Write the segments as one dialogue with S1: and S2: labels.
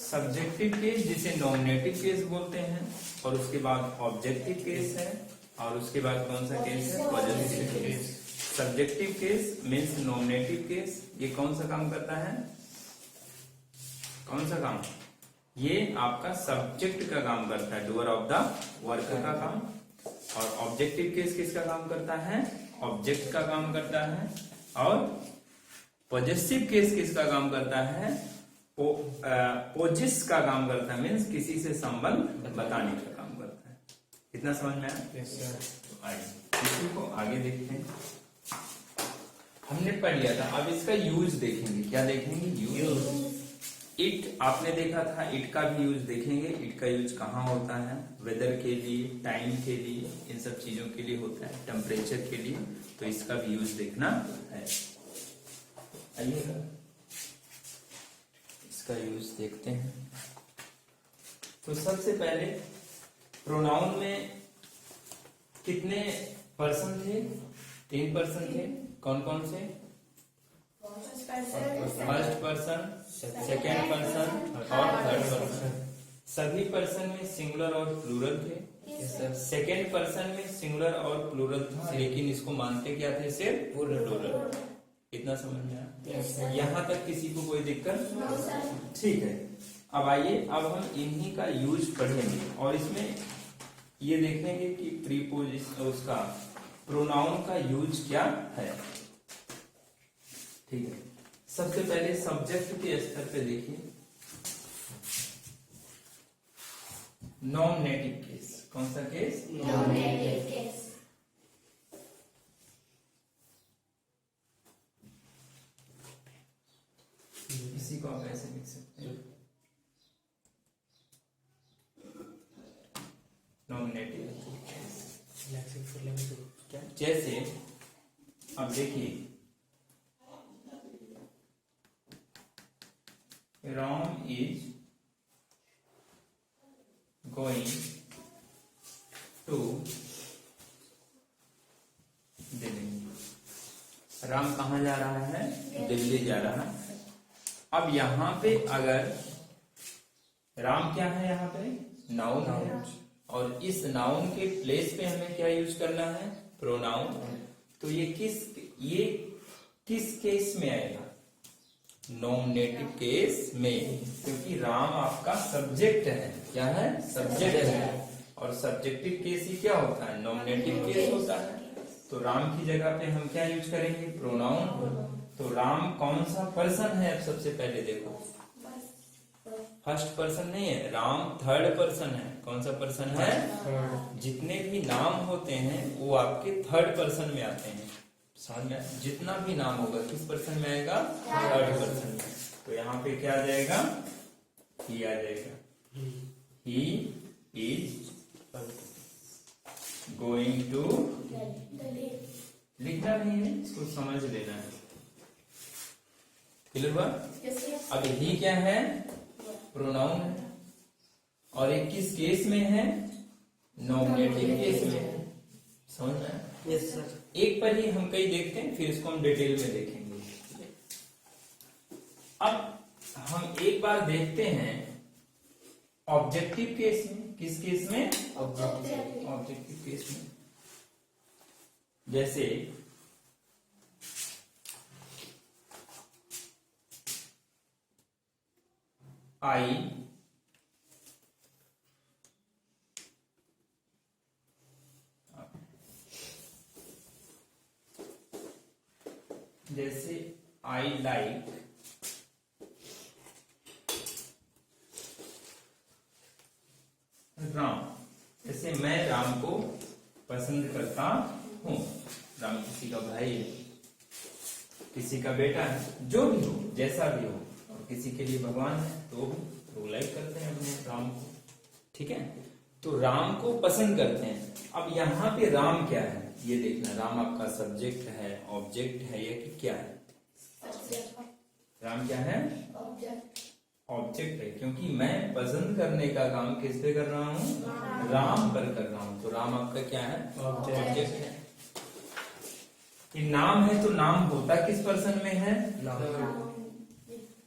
S1: Subjective case जिसे nominative case बोलते हैं, और उसके बाद ऑब्जेक्टिव केस है, और उसके बाद कौन सा केस है? Positive case. Subjective case means nominative case. ये कौन सा काम करता है? कौन सा काम? ये आपका सब्जेक्ट का काम करता है, डूअर ऑफ द वर्क का काम। और ऑब्जेक्टिव केस किसका काम करता है? ऑब्जेक्ट का काम करता है। और पॉजेसिव केस किसका काम करता है? पोजिस का काम करता है, मीन्स किसी से संबंध बताने का काम करता है। इतना समझ में आया? तो आइए इसी को आगे देखते हैं। हमने पढ़ लिया था, अब इसका यूज देखेंगे। क्या देखेंगे? यूज। इट आपने देखा था, इट का भी यूज देखेंगे। इट का यूज कहाँ होता है? वेदर के लिए, टाइम के लिए, इन सब चीजों के लिए होता है, टेम्परेचर के लिए। तो इसका भी यूज देखना है। आइएगा इसका यूज देखते हैं। तो सबसे पहले प्रोनाउन में कितने पर्सन थे? 3 पर्सन थे। कौन कौन से? फर्स्ट पर्सन, सेकेंड पर्सन और थर्ड पर्सन। सभी पर्सन में सिंगुलर और प्लूरल थे। सेकेंड पर्सन में सिंगुलर और प्लूरल था, लेकिन इसको मानते क्या थे? सिर्फ प्लूरल। इतना समझ में आया? यहाँ तक किसी को कोई दिक्कत? ठीक है। अब आइए, अब हम इन्हीं का यूज पढ़ेंगे और इसमें ये देखेंगे कि प्रीपोजिशन उसका प्रोनाउन का यूज क्या है। ठीक है। सबसे पहले सब्जेक्ट के स्तर पे देखिए, नॉमिनेटिव केस। कौन सा केस?
S2: Nominative case.
S1: इसी को आप ऐसे लिख सकते हैं, नॉमिनेटिव केस। जैसे अब देखिए, Ram is going to Delhi. Ram कहाँ जा रहा है? दिल्ली जा रहा है। अब यहाँ पे अगर राम क्या है? यहाँ पे नाउन है, और इस नाउन के प्लेस पे हमें क्या यूज करना है? प्रोनाउन। तो ये किस केस में आएगा? नॉमिनेटिव केस में, क्योंकि राम आपका सब्जेक्ट है। क्या है? सब्जेक्ट है। और सब्जेक्टिव केस ही क्या होता है? नॉमिनेटिव केस होता है। तो राम की जगह पे हम क्या यूज करेंगे? प्रोनाउन। तो राम कौन सा पर्सन है? अब सबसे पहले देखो, फर्स्ट पर्सन नहीं है, राम थर्ड पर्सन है। कौन सा पर्सन है? जितने भी नाम होते हैं वो आपके थर्ड पर्सन में आते हैं। समझ में? जितना भी नाम होगा किस पर्सन में आएगा? थर्ड पर्सन में। तो यहाँ पे क्या आ जाएगा? ही आ जाएगा। He is going to. लिखना नहीं है, इसको समझ लेना है। क्लियर हुआ? अब ही क्या है? प्रोनाउन है। और एक किस केस में है? नॉमिनेटिव केस में है। समझ में आया?
S3: Yes sir.
S1: एक पर ही हम कई देखते हैं, फिर इसको हम डिटेल में देखेंगे। अब हम एक बार देखते हैं ऑब्जेक्टिव केस में। किस केस में? ऑब्जेक्टिव केस में। जैसे आई जैसे आई लाइक राम। जैसे मैं राम को पसंद करता हूं। राम किसी का भाई है, किसी का बेटा है, जो भी हो, जैसा भी हो, और किसी के लिए भगवान है तो लाइक करते हैं अपने राम को। ठीक है। तो राम को पसंद करते हैं। अब यहाँ पे राम क्या है ये देखना। राम आपका सब्जेक्ट है, ऑब्जेक्ट है, या कि क्या है? राम क्या है? ऑब्जेक्ट है, क्योंकि मैं पसंद करने का काम किस पे कर रहा हूँ? राम पर कर रहा हूँ। तो राम आपका क्या है? ऑब्जेक्ट है। ये नाम है, तो नाम होता किस पर्सन में है?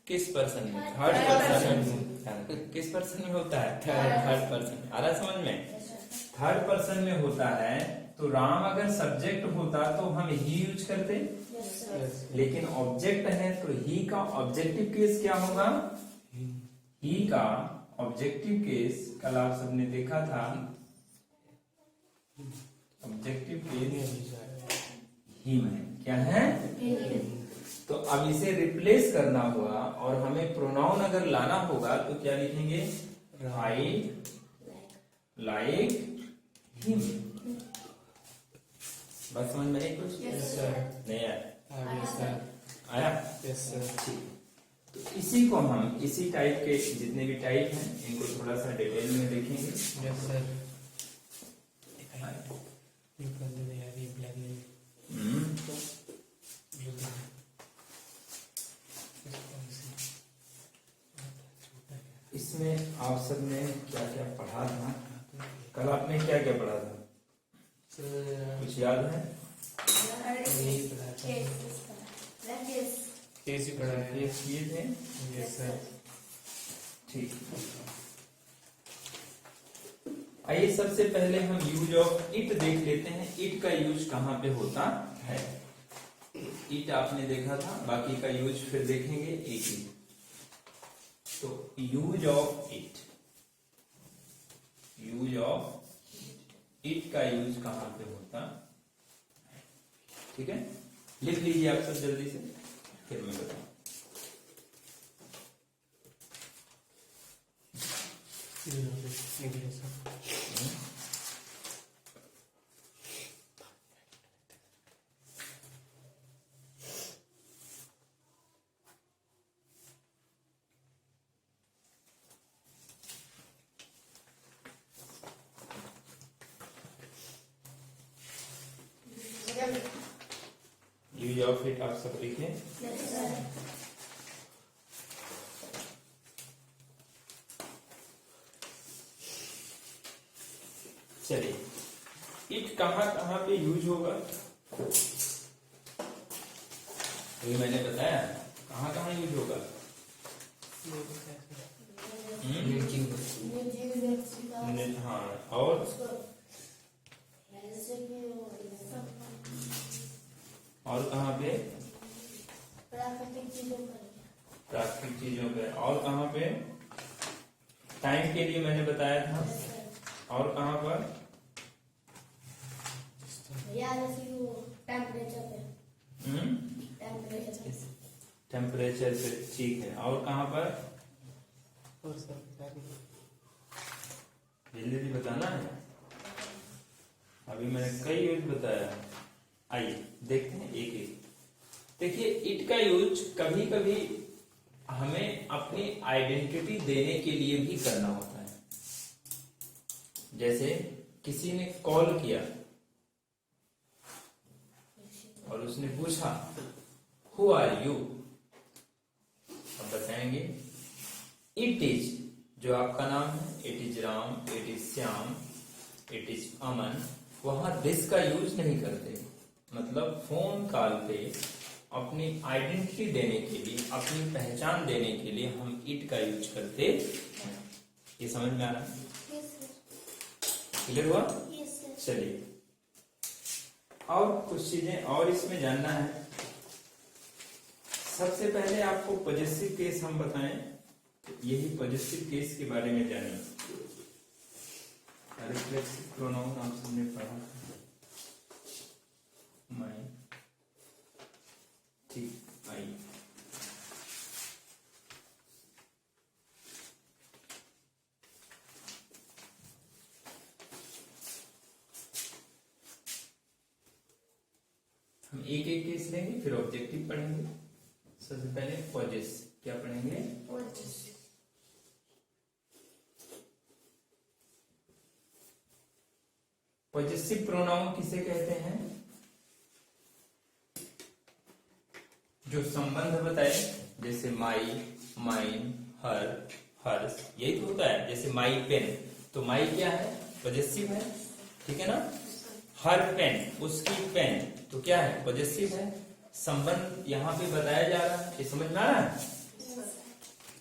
S1: किस पर्सन में? थर्ड पर्सन में। किस पर्सन में होता है? Third person. आ रहा समझ में? थर्ड पर्सन में होता है तो राम अगर सब्जेक्ट होता तो हम ही यूज करते, लेकिन ऑब्जेक्ट है तो ही का ऑब्जेक्टिव केस क्या होगा? ही का ऑब्जेक्टिव केस कल आप सबने देखा था, ऑब्जेक्टिव केस ही में क्या है? तो अब इसे रिप्लेस करना होगा और हमें प्रोनाउन अगर लाना होगा तो क्या लिखेंगे? Right like him. बस समझ में आई कुछ? नहीं आया? आया? तो इसी को हम इसी टाइप के जितने भी टाइप हैं इनको थोड़ा सा डिटेल में देखेंगे। इसमें आप सबने क्या क्या पढ़ा था? कल आपने क्या क्या पढ़ा था? कुछ याद है? केस किए थे? ठीक। आइए सबसे पहले हम यूज ऑफ इट देख लेते हैं। इट का यूज कहाँ पे होता है? इट आपने देखा था, बाकी का यूज फिर देखेंगे एक ही। तो use of it, use of it का यूज कहां पे होता है? ठीक है, लिख लीजिए आप सब जल्दी से, फिर मैं बताऊं। यूज ऑफ इट आप सब लिखें। चलिए, इट कहाँ कहाँ पे यूज होगा? अभी मैंने बताया कहाँ कहाँ यूज होगा। हाँ, और कहाँ पे? प्राकृतिक चीजों पे। और कहाँ पे? टाइम के लिए मैंने बताया था। और कहाँ पर? टेम्परेचर पे, ठीक है। और कहाँ पर? जल्दी बताना है, अभी मैंने कई यूज बताया। आइए देखते हैं एक एक। देखिए, इट का यूज कभी कभी हमें अपनी आइडेंटिटी देने के लिए भी करना होता है। जैसे किसी ने कॉल किया और उसने पूछा हु आर यू, अब बताएंगे इट इज, जो आपका नाम है, it is Ram, it is Shyam, it is Aman. वहां दिस का यूज नहीं करते। मतलब फोन कॉल पे अपनी आइडेंटिटी देने के लिए, अपनी पहचान देने के लिए हम इट का यूज करते हैं। ये समझ में आ रहा है? क्लियर हुआ? चलिए, और कुछ चीजें और इसमें जानना है। सबसे पहले आपको पॉजिटिव केस हम बताएं, तो यही पॉजिटिव केस के बारे में जानिए। रिफ्लेक्सिव प्रोनाउन आप सबने पढ़ा, मैं, ठीक, आई। हम एक एक केस लेंगे, फिर ऑब्जेक्टिव पढ़ेंगे। सबसे पहले पॉजेस, क्या पढ़ेंगे? पॉजेसिव प्रोनाउन किसे कहते हैं? जो संबंध बताए, जैसे माई, माइन, हर, हर्ष, यही तो होता है। जैसे माई पेन, तो माई क्या है? पॉजेसिव है, ठीक है ना। हर पेन, उसकी पेन, तो क्या है? पॉजेसिव है। संबंध यहाँ पे बताया जा रहा है, ये समझ में आ रहा है?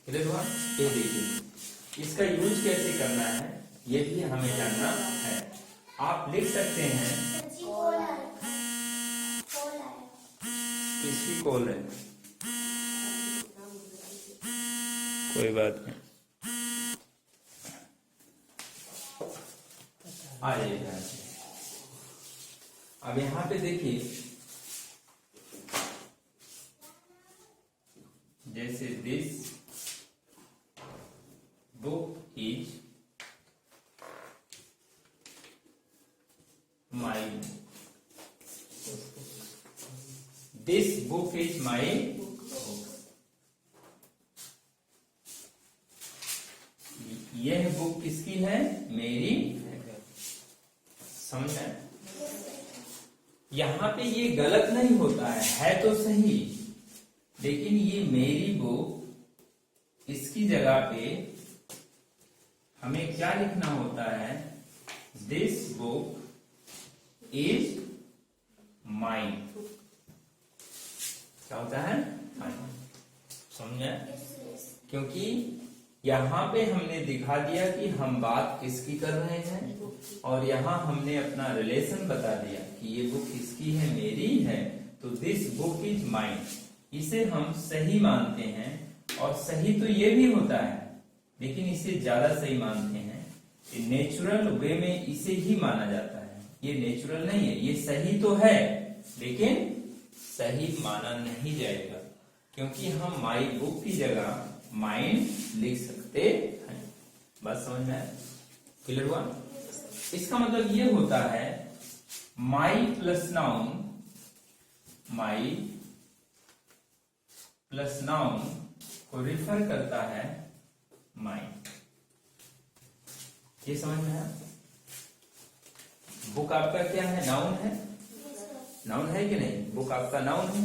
S1: क्लियर हुआ? ये देखिए इसका यूज कैसे करना है ये भी हमें जानना है। आप लिख सकते हैं किसकी कॉल है, कोई बात नहीं, आ जाइए। अब यहाँ पे देखिए जैसे this book is my, this book is my, यह बुक किसकी है, मेरी है। समझ में? यहां पे ये गलत नहीं होता है तो सही, लेकिन ये मेरी बुक इसकी जगह पे हमें क्या लिखना होता है, दिस बुक इज माइन। क्या होता है, माइन। समझे? क्योंकि यहां पे हमने दिखा दिया कि हम बात किसकी कर रहे हैं, और यहां हमने अपना रिलेशन बता दिया कि ये बुक किसकी है, मेरी है, तो दिस बुक इज माइन। इसे हम सही मानते हैं, और सही तो ये भी होता है लेकिन इसे ज्यादा सही मानते हैं। नेचुरल वे में इसे ही माना जाता है, ये नेचुरल नहीं है, ये सही तो है लेकिन सही माना नहीं जाएगा, क्योंकि हम माई बुक की जगह माइंड लिख सकते हैं। बात समझ में आया? क्लियर हुआ? इसका मतलब ये होता है माई प्लस नाउन, माई प्लस नाउन को रिफर करता है माइंड। ये समझ में आया? बुक आपका क्या है, नाउन है, नाउन है कि नहीं, बुक आपका नाउन है,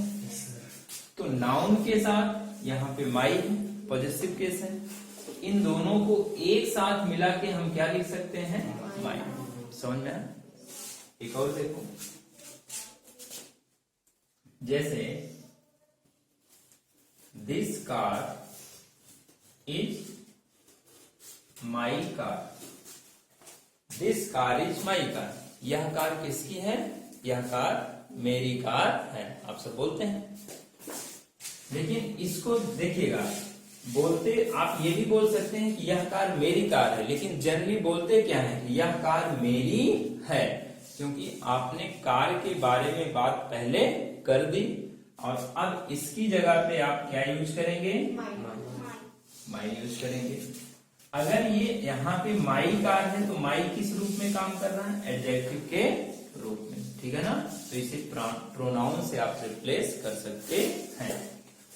S1: तो नाउन के साथ यहाँ पे माई है, पॉजिटिव केस है, तो इन दोनों को एक साथ मिला के हम क्या लिख सकते हैं, माइंड। समझ में आया? एक और देखो, जैसे this car is my car, this car is my car, यह कार किसकी है, यह कार मेरी कार है, आप सब बोलते हैं। लेकिन इसको देखिएगा, बोलते आप ये भी बोल सकते हैं कि यह कार मेरी कार है, लेकिन जनरली बोलते क्या है कि यह कार मेरी है, क्योंकि आपने कार के बारे में बात पहले कर दी, और अब इसकी जगह पे आप क्या यूज करेंगे, माई यूज करेंगे। अगर ये यहाँ पे माई कार है तो माई किस रूप में काम कर रहा है, एडजेक्टिव के रूप में, ठीक है ना, तो इसे प्रोनाउन से आप रिप्लेस कर सकते हैं,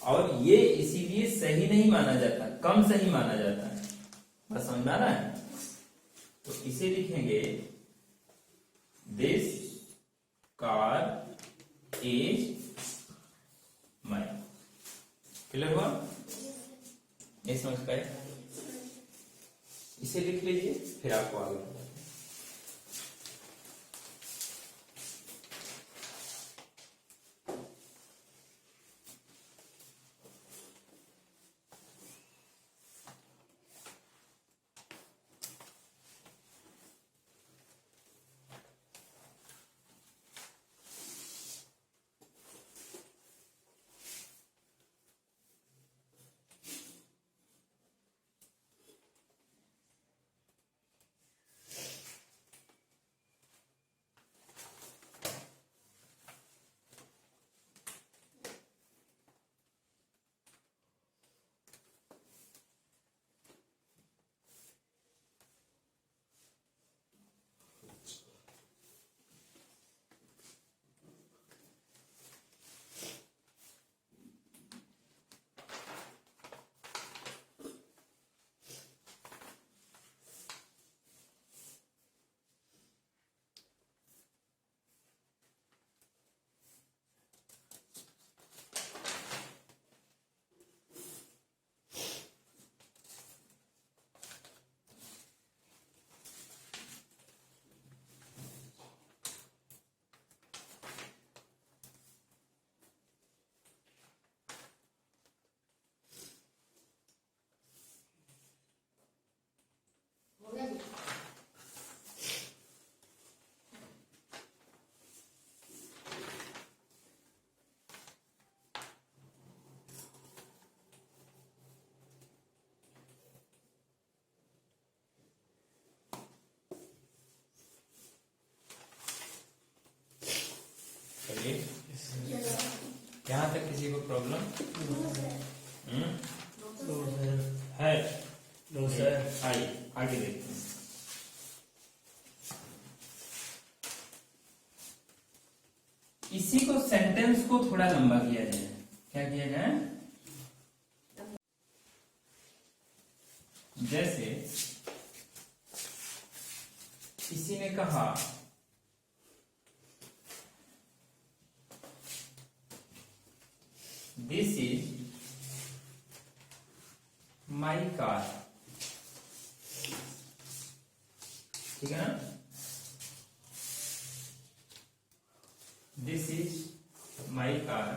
S1: और ये इसीलिए सही नहीं माना जाता, कम सही माना जाता है। बस समझ में आ रहा है? तो इसे लिखेंगे this car is my. Clear हुआ? नहीं समझ पाए? इसे लिख लीजिए, फिर आपको आगे बताते हैं। यहाँ तक किसी को प्रॉब्लम है?
S2: No sir.
S1: आइए आगे देखते हैं। इसी को सेंटेंस को थोड़ा लंबा किया जाए। क्या किया जाए? जैसे किसी ने कहा दिस इज माई कार, ठीक है ना? This is my car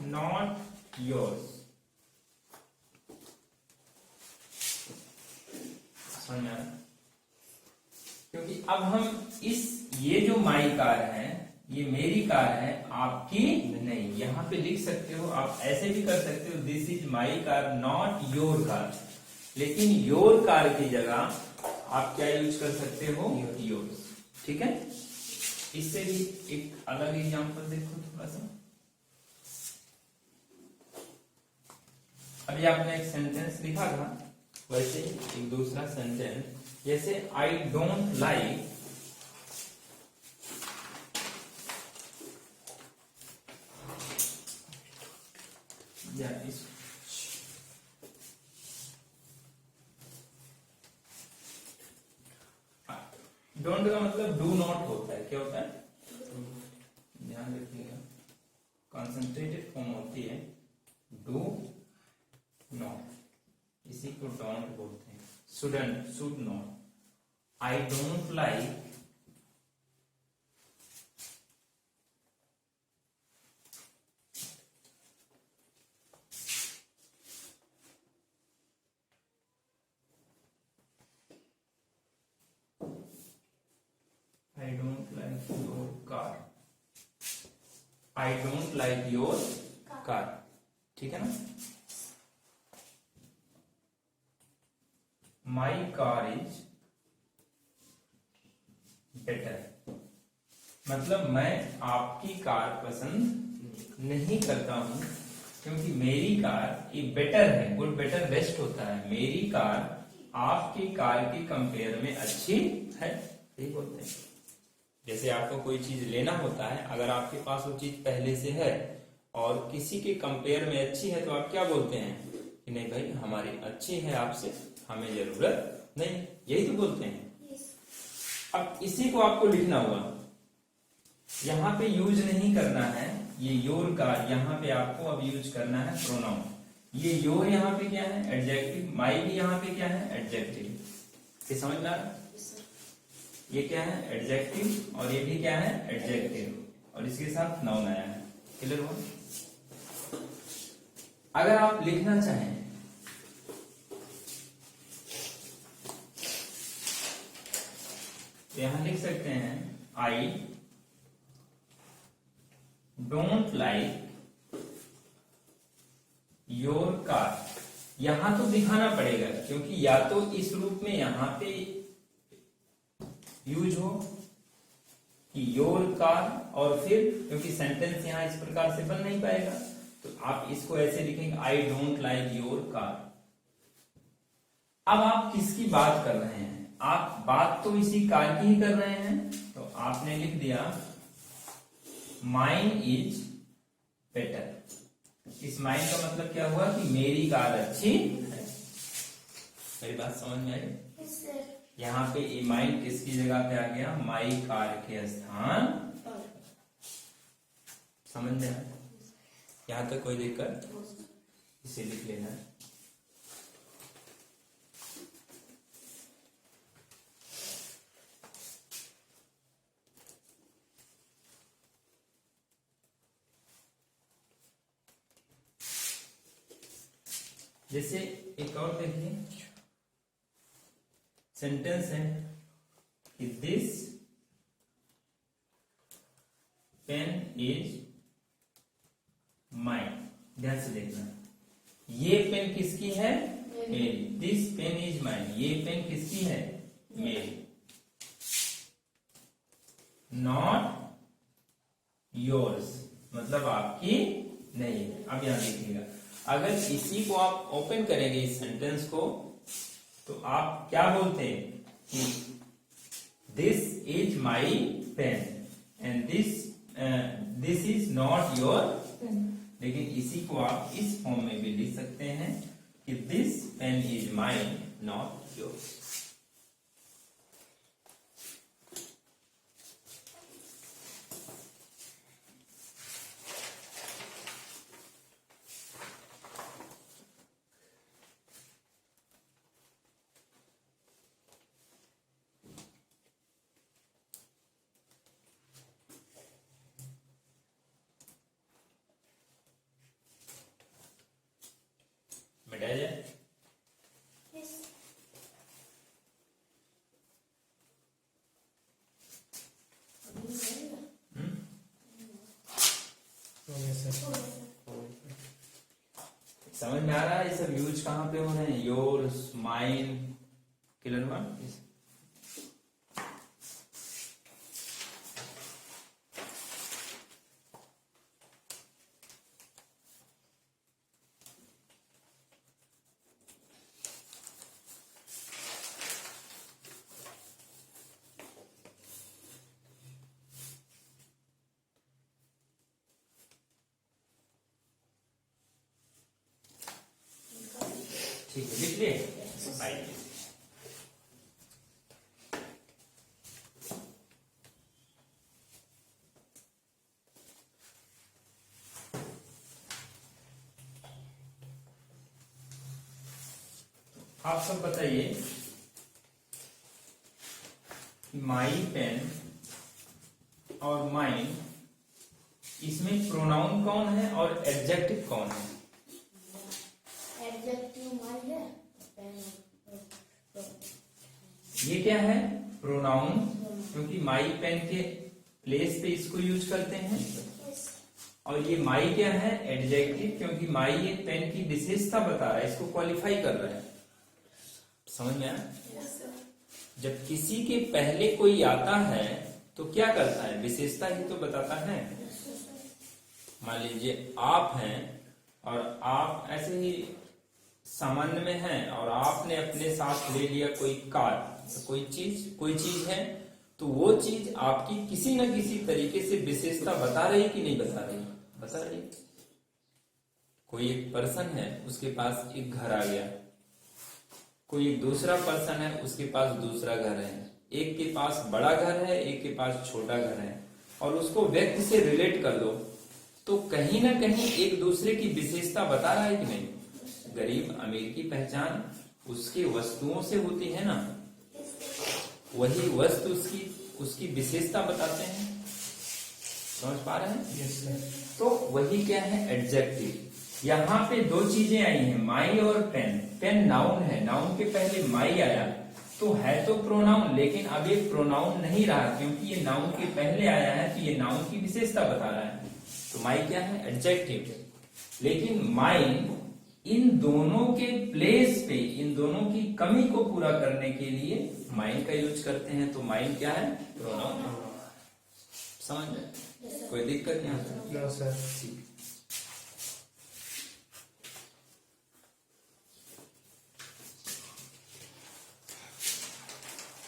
S1: not yours. समझ में आया? क्योंकि अब हम ये जो माई कार है ये मेरी कार है, आपकी नहीं। यहाँ पे लिख सकते हो, आप ऐसे भी कर सकते हो this is my car not your car, लेकिन योर कार की जगह आप क्या यूज कर सकते हो? योर्स, ठीक है? इससे भी एक अलग एग्जांपल देखो थोड़ा सा। अभी आपने एक सेंटेंस लिखा था, वैसे एक दूसरा सेंटेंस, जैसे आई डोंट लाइक या इस डोंट का मतलब डू नॉट होता है। क्या होता है? ध्यान रखिएगा, कॉन्सेंट्रेटेड फॉर्म होती है डू नॉट, इसी को डोंट बोलते हैं। Shouldn't, should not. I don't like I don't like your car. I don't like your car. ठीक है ना? My car is better. मतलब मैं आपकी कार पसंद नहीं करता हूं, क्योंकि मेरी कार ये बेटर है। गुड, बेटर, बेस्ट होता है। मेरी कार आपकी कार की कंपेयर में अच्छी है, यही बोलते हैं। जैसे आपको कोई चीज लेना होता है, अगर आपके पास वो चीज पहले से है और किसी के कंपेयर में अच्छी है, तो आप क्या बोलते हैं कि नहीं भाई हमारी अच्छी है, आपसे हमें जरूरत नहीं, यही तो बोलते हैं। अब इसी को आपको लिखना होगा, यहाँ पे यूज नहीं करना है ये योर का, यहाँ पे आपको अब यूज करना है प्रोनाउन। ये योर यहाँ पे क्या है? एडजेक्टिव। माई भी यहाँ पे क्या है? एडजेक्टिव। ये समझ में आ रहा है? ये क्या है? एडजेक्टिव, और ये भी क्या है? एडजेक्टिव, और इसके साथ नाउन आया है। क्लियर हुआ? अगर आप लिखना चाहें तो यहां लिख सकते हैं आई डोंट लाइक योर कार। यहां तो दिखाना पड़ेगा, क्योंकि या तो इस रूप में यहां पे यूज हो कि योर कार, और फिर क्योंकि सेंटेंस यहां इस प्रकार से बन नहीं पाएगा, तो आप इसको ऐसे लिखेंगे आई डोंट लाइक योर कार। अब आप किसकी बात कर रहे हैं? आप बात तो इसी कार की ही कर रहे हैं, तो आपने लिख दिया माइन इज बेटर। इस माइन का मतलब क्या हुआ कि मेरी कार अच्छी है। मेरी बात समझ में आई? यहाँ पे ए माइन किसकी जगह पे आ गया? माई कार के स्थान। समझ में आया? यहाँ तक कोई दिक्कत? इसे लिख लेना। जैसे एक और देखिए सेंटेंस है कि दिस पेन इज माइन। ध्यान से देखना, ये पेन किसकी है? मेरी। दिस पेन इज माइन, ये पेन किसकी है? मेरी। नॉट योर्स, मतलब आपकी नहीं है। अब यहां देखिएगा, अगर इसी को आप ओपन करेंगे इस सेंटेंस को, तो आप क्या बोलते हैं कि this is my pen and this is not your pen. लेकिन इसी को आप इस फॉर्म में भी लिख सकते हैं कि this pen is mine not yours. मिटाया जाए। समझ में आ रहा है ये सब यूज कहाँ पे हो रहे हैं? योर्स, माइन, क्लियर हुआ? ठीक है, लिख लिए? आइए, आप सब बताइए, माई पेन और माइन, इसमें प्रोनाउन कौन है और एडजेक्टिव कौन है?
S2: एडजेक्टिव माई है,
S1: ये क्या है? प्रोनाउन, क्योंकि माई पेन के प्लेस पे इसको यूज करते हैं। और ये माई क्या है? एडजेक्टिव, क्योंकि माई ये पेन की विशेषता बता रहा है, इसको क्वालिफाई कर रहा है। समझ में आया? जब किसी के पहले कोई आता है तो क्या करता है? विशेषता ही तो बताता है। मान लीजिए आप हैं और आप ऐसे ही सामान्य में हैं और आपने अपने साथ ले लिया कोई कार, तो कोई चीज है, तो वो चीज आपकी किसी न किसी तरीके से विशेषता बता रही कि नहीं बता रही? बता रही। कोई एक पर्सन है, उसके पास एक घर आ गया, कोई एक दूसरा पर्सन है, उसके पास दूसरा घर है, एक के पास बड़ा घर है, एक के पास छोटा घर है, और उसको व्यक्ति से रिलेट कर दो, तो कहीं ना कहीं एक दूसरे की विशेषता बता रहा है कि नहीं? गरीब अमीर की पहचान उसकी वस्तुओं से होती है ना, वही वस्तु उसकी विशेषता बताते हैं। समझ पा रहे हैं? yes, तो वही क्या है? एडजेक्टिव। यहाँ पे दो चीजें आई हैं, माई और पेन। पेन नाउन है, नाउन के पहले माई आया तो है तो प्रोनाउन, लेकिन अब ये प्रोनाउन नहीं रहा, क्योंकि ये नाउन के पहले आया है, तो ये नाउन की विशेषता बता रहा है। तो माई क्या है? एडजेक्टिव। लेकिन माइन इन दोनों के प्लेस पे, इन दोनों की कमी को पूरा करने के लिए माइन का यूज करते हैं। तो माइन क्या है? प्रोनाउन। समझ में? कोई दिक्कत नहीं?
S3: No sir.
S1: ठीक।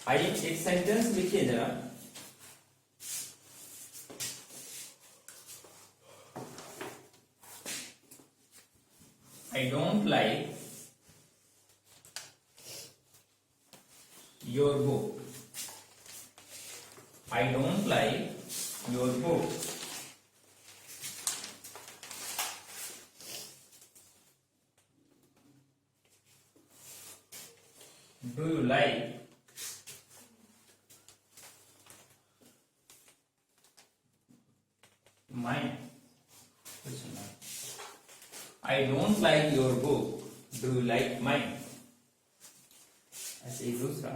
S1: आइए एक सेंटेंस लिखिए जरा। I don't like your book. I don't like your book. Do you like mine? I don't like your book. Do you like mine? ऐसे ही दूसरा,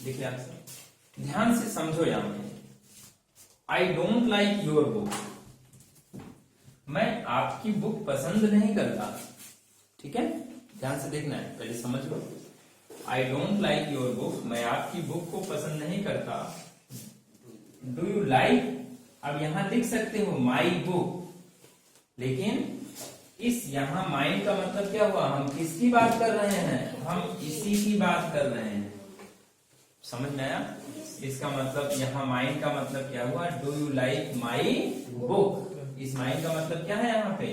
S1: देखिए आप सब ध्यान से समझो। यहां पे आई डोंट लाइक योर बुक, मैं आपकी बुक पसंद नहीं करता। ठीक है, ध्यान से देखना है, पहले समझ लो। I don't like your book, मैं आपकी बुक को पसंद नहीं करता। डू यू लाइक, अब यहां लिख सकते हो माई बुक, लेकिन इस यहां माई का मतलब क्या हुआ, हम किसकी बात कर रहे हैं, हम इसी की बात कर रहे हैं। समझ में आया? इसका मतलब यहाँ माइंड का मतलब क्या हुआ, do you like my book. इस माइंड का मतलब क्या है यहाँ पे,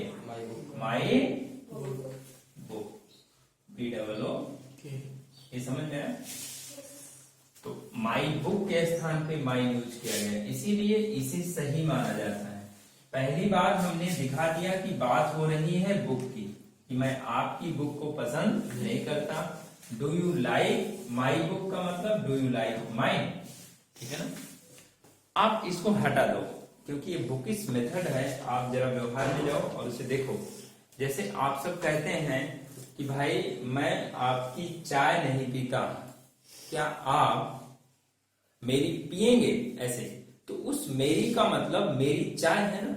S1: माई बुक, BOO, ये समझ में आया? तो माई बुक के स्थान पे माई यूज किया गया, इसीलिए इसे सही माना जाता है। पहली बार हमने दिखा दिया कि बात हो रही है बुक की, कि मैं आपकी बुक को पसंद नहीं करता। Do you like my book का मतलब डू यू लाइक माइन, ठीक है ना। आप इसको हटा दो, क्योंकि ये बुकिश मेथड है। आप जरा व्यवहार में जाओ और उसे देखो। जैसे आप सब कहते हैं कि भाई मैं आपकी चाय नहीं पीता, क्या आप मेरी पिएंगे, ऐसे। तो उस मेरी का मतलब मेरी चाय है ना।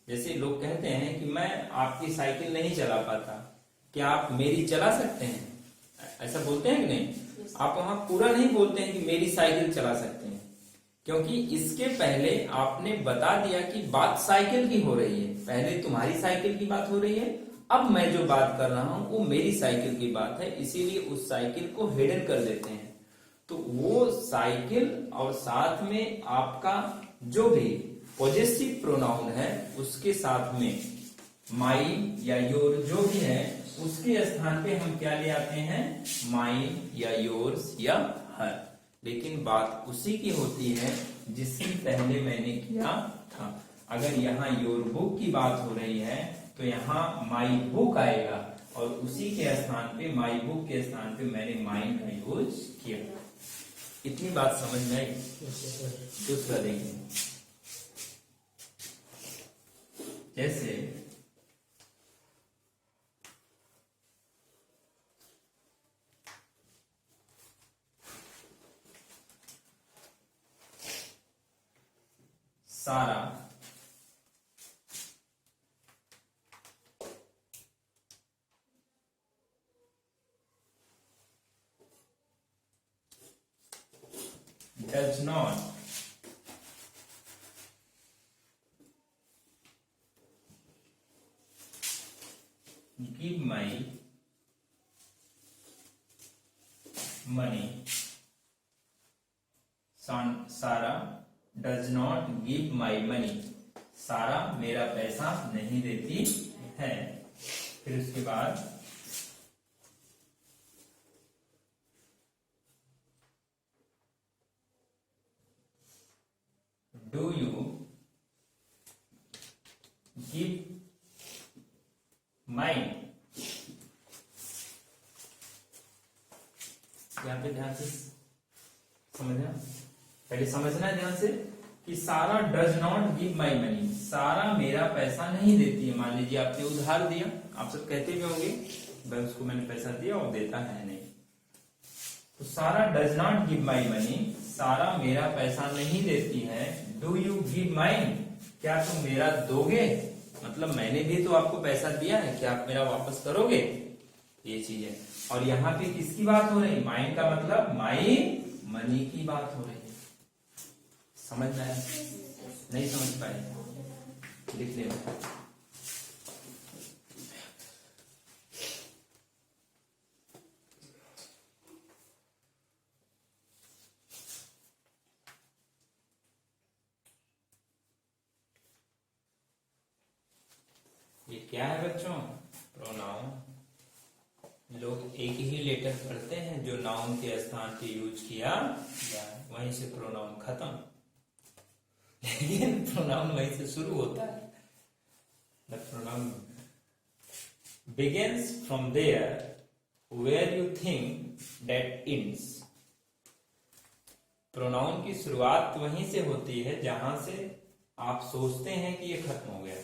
S1: जैसे लोग कहते हैं कि मैं आपकी साइकिल नहीं चला पाता, क्या आप मेरी चला सकते हैं, ऐसा बोलते हैं कि नहीं? आप वहां पूरा नहीं बोलते हैं कि मेरी साइकिल चला सकते हैं, क्योंकि इसके पहले आपने बता दिया कि बात साइकिल की हो रही है। पहले तुम्हारी साइकिल की बात हो रही है, अब मैं जो बात कर रहा हूं वो मेरी साइकिल की बात है, इसीलिए उस साइकिल को हिडन कर देते हैं। तो वो साइकिल और साथ में आपका जो भी पॉजेसिव प्रोनाउन है उसके साथ में माई या योर जो भी है उसके स्थान पे हम क्या ले आते हैं, माइन या योर्स या हर। लेकिन बात उसी की होती है जिसकी पहले मैंने किया था। अगर यहाँ योर बुक की बात हो रही है तो यहाँ माई बुक आएगा, और उसी के स्थान पे माई बुक के स्थान पे मैंने माइन का यूज किया। इतनी बात समझ में आई? दूसरा देखिए, जैसे सारा does not give my money. सारा does not give my money. सारा मेरा पैसा नहीं देती है। फिर उसके बाद do you give mine? यहाँ पे ध्यान से समझना, पहले समझना है ध्यान से कि सारा does not give my money, सारा मेरा पैसा नहीं देती है। मान लीजिए आपने उधार दिया, आप सब कहते भी होंगे भाई उसको मैंने पैसा दिया और देता है नहीं। तो सारा does not give my money, सारा मेरा पैसा नहीं देती है। डू यू गिव माइन, क्या तुम मेरा दोगे, मतलब मैंने भी तो आपको पैसा दिया है, क्या आप मेरा वापस करोगे, ये चीज है। और यहाँ पे किसकी बात हो रही, माइन का मतलब माई मनी की बात हो रही है। समझ में आया? नहीं समझ पाए लिख लेना। ये क्या है बच्चों, प्रोनाउन। लोग एक ही लेटर पढ़ते हैं जो नाउन के स्थान पे यूज किया जाए, वहीं से प्रोनाउन खत्म। लेकिन प्रोनाउन वहीं से शुरू होता है। The pronoun begins from there where you think that ends. Pronoun की शुरुआत वहीं से होती है जहां से आप सोचते हैं कि ये खत्म हो गया।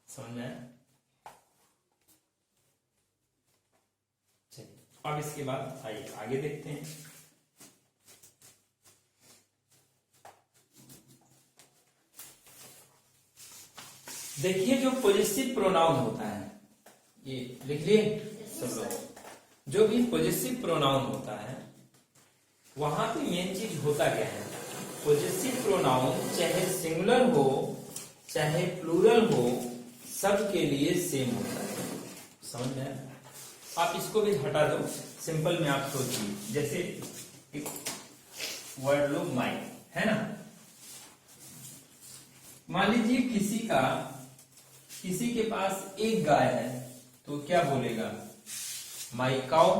S1: समझ में आया? चलिए अब इसके बाद आइए आगे देखते हैं। देखिए जो पॉजेसिव प्रोनाउन होता है, ये लिख लिए सब लोग। जो भी पॉजेसिव प्रोनाउन होता है वहां पे मेन चीज होता क्या है, पॉजेसिव प्रोनाउन चाहे सिंगुलर हो चाहे प्लूरल हो सबके लिए सेम होता है। समझ में आया? आप इसको भी हटा दो, सिंपल में आप सोचिए, जैसे एक वर्ड लो माई, है ना। मान लीजिए किसी के पास एक गाय है तो क्या बोलेगा, माई काउ।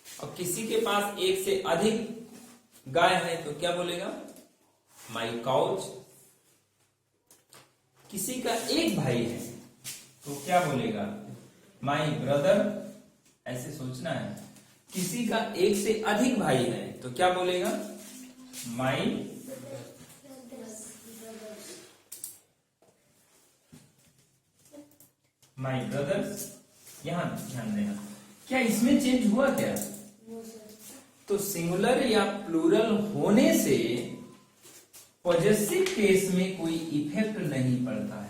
S1: और किसी के पास एक से अधिक गाय है तो क्या बोलेगा, माई काउच। किसी का एक भाई है तो क्या बोलेगा, माई ब्रदर। ऐसे सोचना है। किसी का एक से अधिक भाई है तो क्या बोलेगा, माई ब्रदर्स। यहां ध्यान देना, क्या इसमें चेंज हुआ क्या, तो सिंगुलर या प्लूरल होने से पॉजेसिव केस में कोई इफेक्ट नहीं पड़ता है।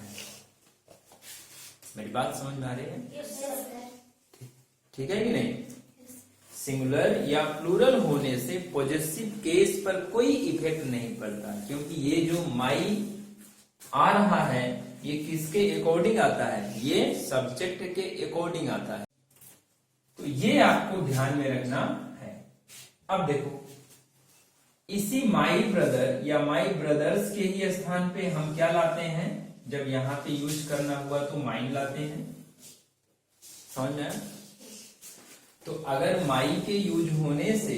S1: मेरी बात समझ में आ रही है? ठीक है कि नहीं? सिंगुलर या प्लूरल होने से पॉजेसिव केस पर कोई इफेक्ट नहीं पड़ता, क्योंकि ये जो माई आ रहा है ये किसके अकॉर्डिंग आता है, ये सब्जेक्ट के अकॉर्डिंग आता है। तो ये आपको ध्यान में रखना है। अब देखो, इसी माई ब्रदर या माई ब्रदर्स के ही स्थान पे हम क्या लाते हैं, जब यहां पे यूज करना हुआ तो माइन लाते हैं। समझ में आया? तो अगर माई के यूज होने से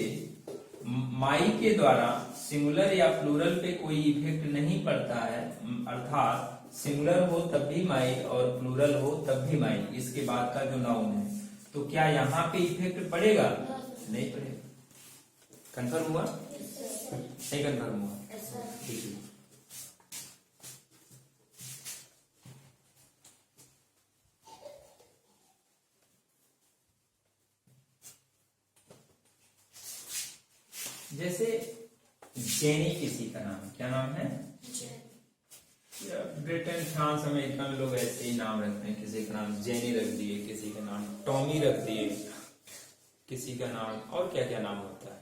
S1: माई के द्वारा सिंगुलर या प्लूरल पे कोई इफेक्ट नहीं पड़ता है, अर्थात सिंगुलर हो तब भी माई और प्लूरल हो तब भी माई, इसके बाद का जो नाउन है, तो क्या यहाँ पे इफेक्ट पड़ेगा? नहीं पड़ेगा। कंफर्म हुआ? नहीं कंफर्म हुआ? ठीक है। जैसे जेनी किसी का नाम, क्या नाम है? ब्रिटेन, फ्रांस, अमेरिका में लोग ऐसे ही नाम रखते हैं। किसी का नाम जेनी रख दिए, किसी का नाम टॉमी रख दिए, किसी का नाम और क्या क्या नाम होता है,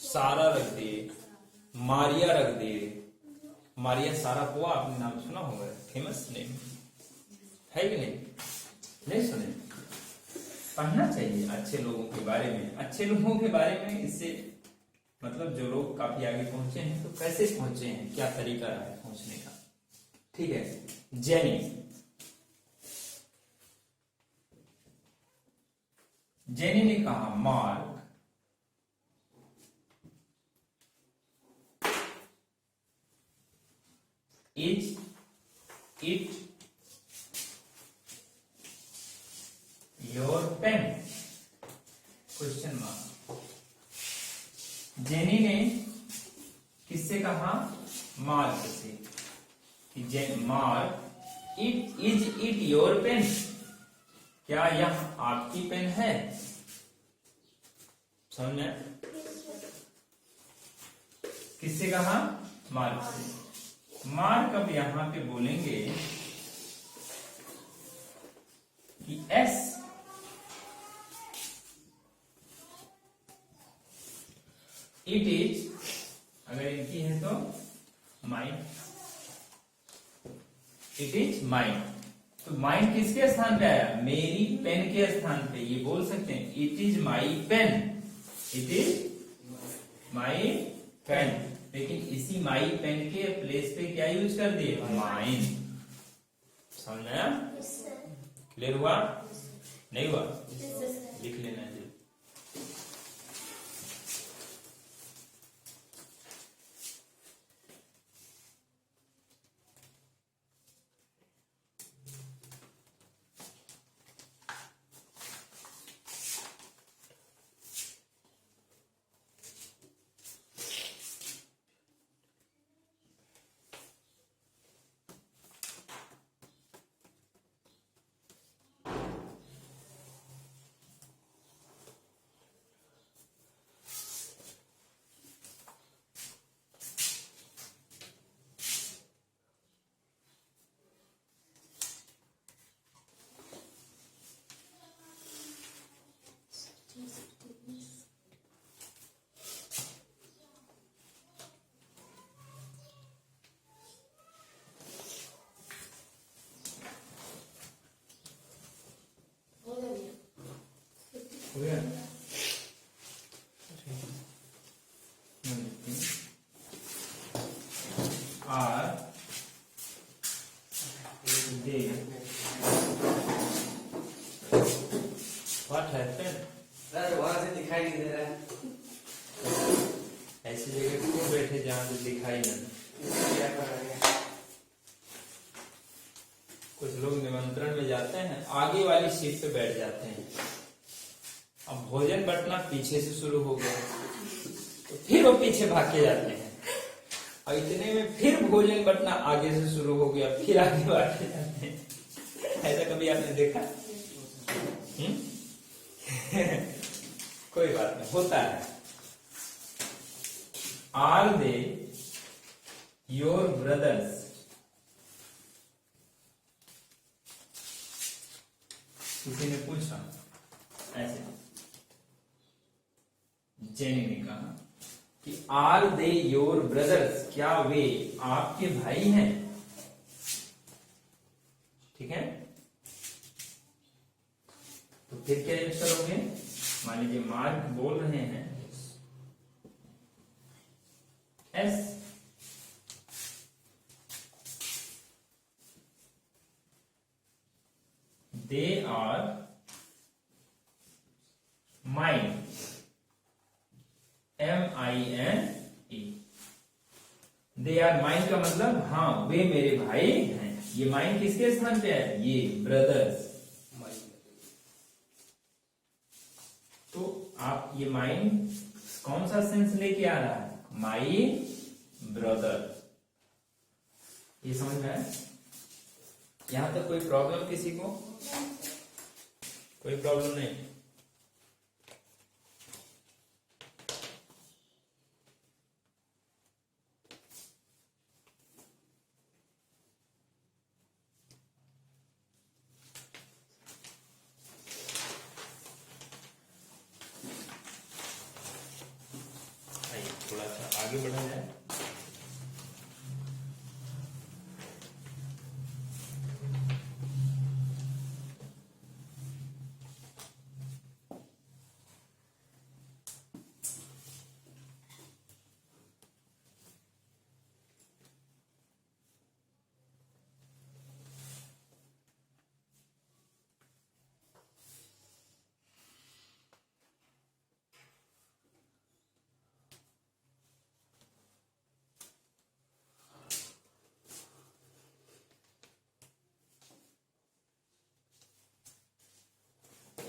S1: सारा रख दिए, मारिया रख दिए। मारिया सारापोवा, आपने नाम सुना होगा, फेमस नेम है कि नहीं? नहीं सुने? पढ़ना चाहिए अच्छे लोगों के बारे में। अच्छे लोगों के बारे में, इससे मतलब जो लोग काफी आगे पहुंचे हैं तो कैसे पहुंचे हैं, क्या तरीका रहा है पहुंचने का। ठीक है। जेनी, जेनी ने कहा Mark is it your pen? Question mark. Jenny ने किससे कहा? मार्क से, कि Mark is it your pen? क्या यह आपकी पेन है? समझ में? किससे कहा? मार्क से। मार्क अब यहां पे बोलेंगे कि एस इट इज, अगर इनकी है तो माइंड, इट इज माइंड। तो माइंड किसके स्थान पे आया? मेरी पेन के स्थान पे। ये बोल सकते हैं it is my pen, it is my pen. लेकिन इसी माई पेन के प्लेस पे क्या यूज कर दिए? माइंड। समझ में आया? क्लियर हुआ? नहीं हुआ? लिख लेना है। हो गया। Are they what happened?
S2: वहां से दिखाई नहीं दे रहा है।
S1: ऐसी जगह क्यों बैठे जहां से दिखाई ना दे?
S2: क्या कर रहे हैं?
S1: कुछ लोग निमंत्रण में जाते हैं, आगे वाली सीट पे बैठ जाते हैं। अब भोजन बंटना पीछे से शुरू हो गया, तो फिर वो पीछे भाग के जाते हैं, और इतने में फिर भोजन बंटना आगे से शुरू हो गया, फिर आगे भागे जाते हैं। ऐसा कभी आपने देखा? कोई बात नहीं, होता है। Are they your brothers? किसी ने पूछा ऐसे, जेनी ने कहा कि आर दे योर ब्रदर्स? क्या वे आपके भाई हैं? ठीक है, तो फिर क्या यूज करोगे? मान लीजिए मार्क बोल रहे हैं yes, they are mine, MINE। They are mine का मतलब हाँ वे मेरे भाई हैं। ये माइन किसके स्थान पे है? ये ब्रदर्स। तो आप ये माइन कौन सा सेंस लेके आ रहा है? My brother. ये समझ में आया? यहां तक कोई प्रॉब्लम किसी को? कोई प्रॉब्लम नहीं? थोड़ा सा आगे बढ़ा जाए।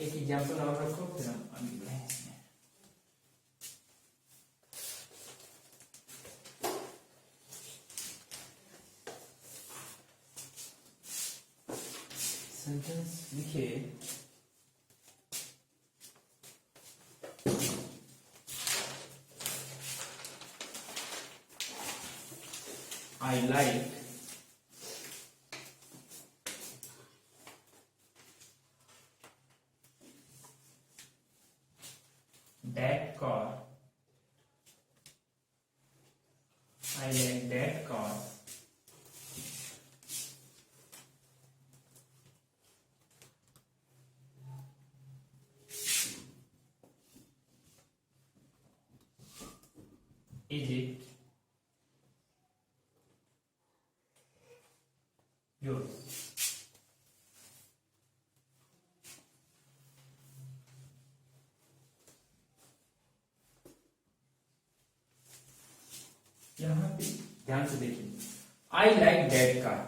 S1: एक एग्जाम्पल और रखो, फिर हम आगे बढ़ेंगे इसमें। सेंटेंस लिखिए, I like that car. I like that car. Is it yours? यहां पे ध्यान से देखिए, आई लाइक दैट कार,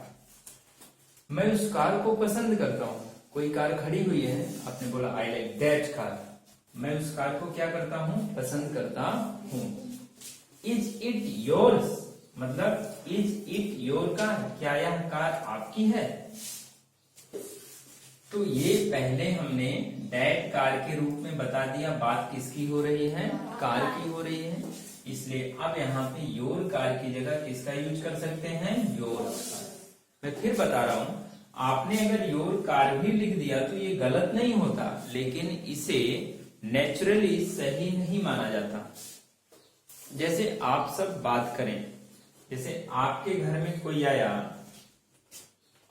S1: मैं उस कार को पसंद करता हूं। कोई कार खड़ी हुई है, आपने बोला आई लाइक दैट कार, मैं उस कार को क्या करता हूं? पसंद करता हूं। इज इट योर्स मतलब इज इट योर कार? क्या यह कार आपकी है? तो ये पहले हमने दैट कार के रूप में बता दिया, बात किसकी हो रही है? कार की हो रही है। इसलिए अब यहाँ पे योर कार की जगह किसका यूज कर सकते हैं? Your car. मैं फिर बता रहा हूं, आपने अगर योर कार भी लिख दिया तो ये गलत नहीं होता, लेकिन इसे नेचुरली सही नहीं माना जाता। जैसे आप सब बात करें, जैसे आपके घर में कोई आया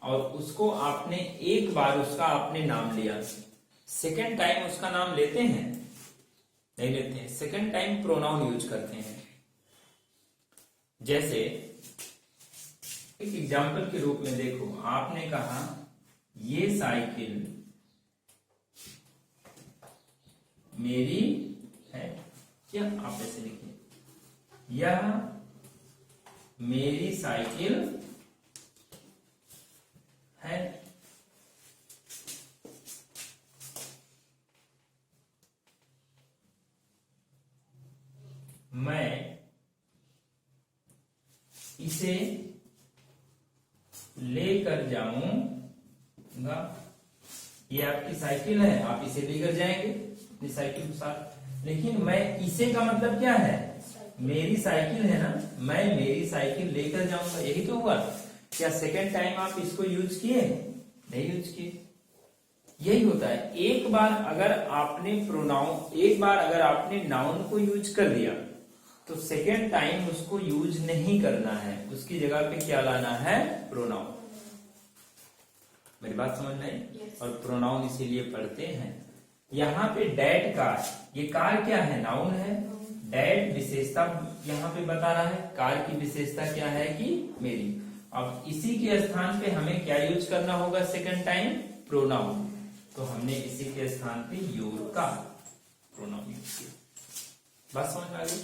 S1: और उसको आपने एक बार उसका आपने नाम लिया, सेकेंड टाइम उसका नाम लेते हैं? नहीं लेते हैं। सेकेंड टाइम प्रोनाउन यूज करते हैं। जैसे एक एग्जाम्पल के रूप में देखो, आपने कहा ये साइकिल मेरी है, क्या आप ऐसे लिखिए, यह मेरी साइकिल है। मैं इसे लेकर जाऊंगा। ये आपकी साइकिल है, आप इसे लेकर जाएंगे अपनी साइकिल के साथ। लेकिन मैं इसे का मतलब क्या है? मेरी साइकिल है ना, मैं मेरी साइकिल लेकर जाऊंगा, यही तो हुआ। क्या सेकेंड टाइम आप इसको यूज किए? नहीं यूज किए। यही होता है, एक बार अगर आपने नाउन को यूज कर दिया तो सेकेंड टाइम उसको यूज नहीं करना है, उसकी जगह पे क्या लाना है? प्रोनाउन। मेरी बात समझ में आई? और प्रोनाउन इसीलिए पढ़ते हैं। यहाँ पे डैट कार, ये कार क्या है? नाउन है। डैट विशेषता यहाँ पे बता रहा है, कार की विशेषता क्या है कि मेरी। अब इसी के स्थान पे हमें क्या यूज करना होगा सेकेंड टाइम? प्रोनाउन। तो हमने इसी के स्थान पे योर का प्रोनाउन यूज किया। बात समझ में आ गई?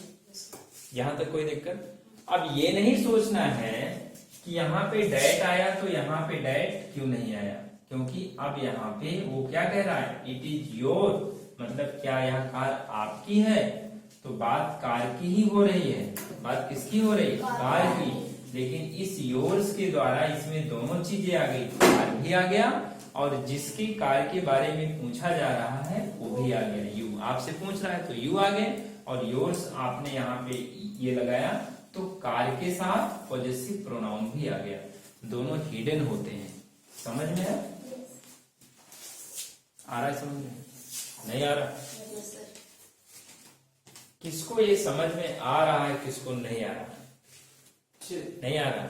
S1: यहां तक कोई दिक्कत? अब ये नहीं सोचना है कि यहाँ पे डैट आया तो यहाँ पे डैट क्यों नहीं आया, क्योंकि अब यहाँ पे वो क्या कह रहा है? इट इज योर, मतलब क्या यह कार आपकी है? तो बात कार की ही हो रही है। बात किसकी हो रही है? कार की। लेकिन इस योर्स के द्वारा इसमें दोनों चीजें आ गई, कार भी आ गया और जिसकी कार के बारे में पूछा जा रहा है वो भी आ गया। यू आपसे पूछ रहा है तो यू आ गए, और योर्स आपने यहाँ पे ये लगाया तो कार के साथ पॉजेसिव प्रोनाउन भी आ गया। दोनों हिडन होते हैं। समझ में है? आ रहा है समझ में? नहीं आ रहा? किसको ये समझ में आ रहा है, किसको नहीं आ रहा? नहीं आ रहा?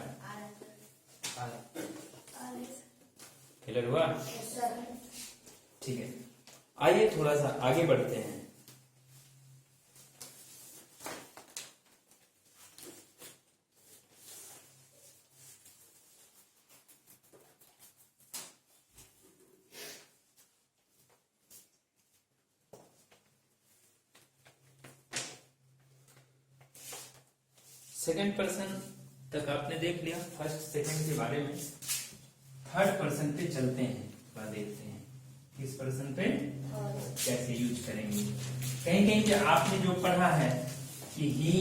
S1: क्लियर हुआ? ठीक है, आइए थोड़ा सा आगे बढ़ते हैं। सेकंड पर्सन तक आपने देख लिया, फर्स्ट सेकंड के बारे में। थर्ड पर्सन पे चलते हैं, थोड़ा देखते हैं किस पर्सन पे कैसे यूज करेंगे। कहीं कहीं पे आपने जो पढ़ा है कि ही,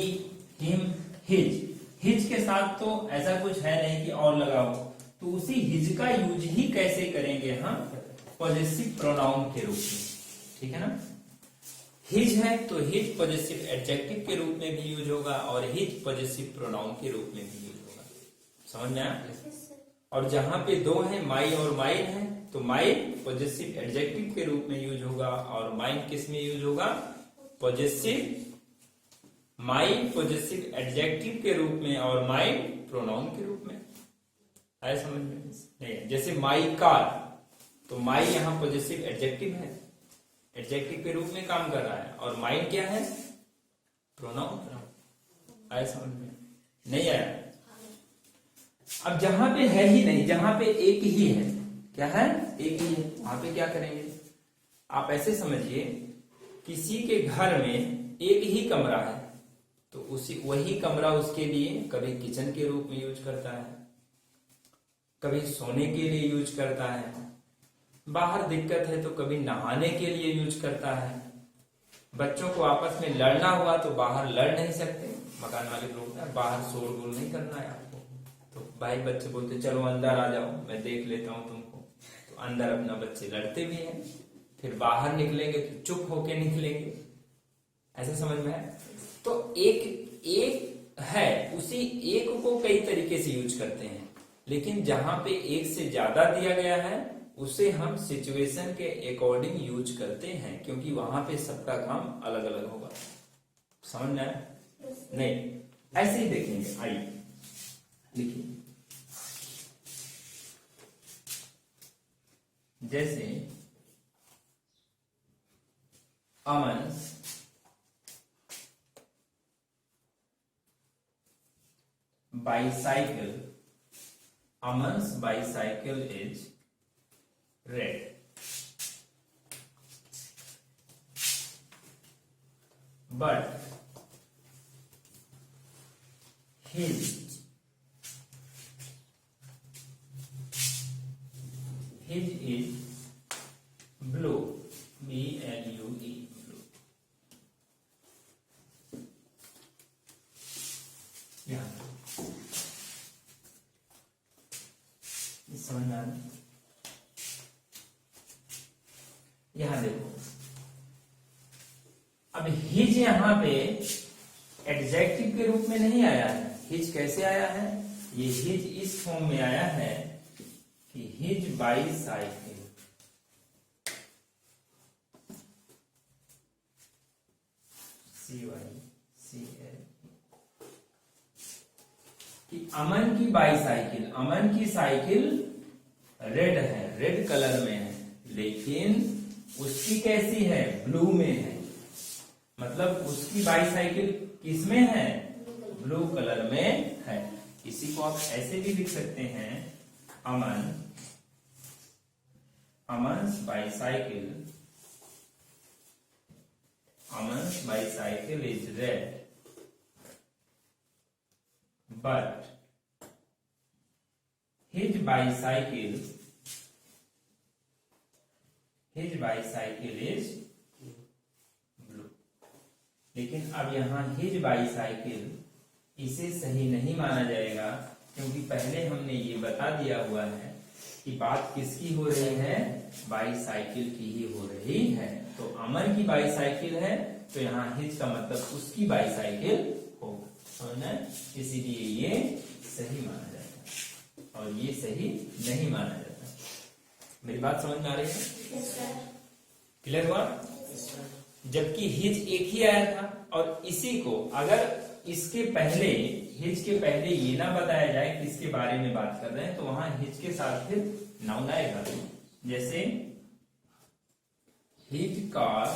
S1: हिम, हिज, हिज के साथ तो ऐसा कुछ है नहीं कि और लगाओ, तो उसी हिज का यूज ही कैसे करेंगे हम? पॉजेसिव प्रोनाउन के रूप में। ठीक है ना? हिज है तो हिज पॉजेसिव एडजेक्टिव के रूप में भी यूज होगा और हिज पॉजेसिव प्रोनाउन के रूप में भी यूज होगा। समझ में आया? और जहां पे दो है, माई और माइन है, तो माइन पॉजेसिव एडजेक्टिव के रूप में यूज होगा और माइन किस में यूज होगा? पॉजेसिव, माइन पॉजेसिव एडजेक्टिव के रूप में और माइन प्रोनाउन के रूप में। आया समझ में? नहीं, जैसे माई कार, तो माई यहाँ पॉजेसिव एडजेक्टिव है, एडजेक्टिव के रूप में काम कर रहा है, और माइन क्या है? प्रोनाउन। आया समझ में? नहीं आया? अब जहां पे है ही नहीं, जहां पे एक ही है, क्या है? एक ही है, वहां पे क्या करेंगे? आप ऐसे समझिए, किसी के घर में एक ही कमरा है, तो उसी वही कमरा उसके लिए कभी किचन के रूप में यूज करता है, कभी सोने के लिए यूज करता है, बाहर दिक्कत है तो कभी नहाने के लिए यूज करता है। बच्चों को आपस में लड़ना हुआ तो बाहर लड़ नहीं सकते, मकान मालिक बोलता है बाहर शोरगुल नहीं करना है आपको, तो भाई बच्चे बोलते चलो अंदर आ जाओ, मैं देख लेता हूँ तुमको, तो अंदर अपना बच्चे लड़ते भी हैं, फिर बाहर निकलेंगे तो चुप होके निकलेंगे। ऐसा समझ में है? तो एक है, उसी एक को कई तरीके से यूज करते हैं, लेकिन जहां पे एक से ज्यादा दिया गया है उसे हम सिचुएशन के अकॉर्डिंग यूज करते हैं, क्योंकि वहां पे सबका काम अलग अलग होगा। समझ में आया? नहीं, ऐसे ही देखेंगे। आइए लिखिए, जैसे Aman's bicycle. Aman's bicycle is red. But his is blue. B-L-U-E, blue. यहाँ समझ में आ रहा है? यहाँ देखो, अब हिज यहाँ पे एडजेक्टिव के रूप में नहीं आया है। हिज कैसे आया है? ये हिज इस फॉर्म में आया है कि हिज बाईसाइकिल CYCL कि अमन की बाईसाइकिल, अमन की साइकिल रेड है, रेड कलर में है, लेकिन उसकी कैसी है? ब्लू में है। मतलब उसकी बाईसाइकिल किस में है? ब्लू कलर में है। इसी को आप ऐसे भी लिख सकते हैं, Aman's bicycle is red but his bicycle is blue। लेकिन अब यहाँ his bicycle इसे सही नहीं माना जाएगा, क्योंकि पहले हमने ये बता दिया हुआ है कि बात किसकी हो रही है? बाईसाइकिल की ही हो रही है। तो अमर की बाईसाइकिल है, तो यहाँ हिज का मतलब उसकी बाईसाइकिल होगा, समझना? इसीलिए ये सही माना जाता है और ये सही नहीं माना जाता। मेरी बात समझ में आ रही है? क्लियर हुआ? जबकि हिज एक ही आया था, और इसी को अगर इसके पहले, हिज के पहले ये ना बताया जाए किसके बारे में बात कर रहे हैं, तो वहां हिज के साथ फिर नाउन आएगा। जैसे हिज कार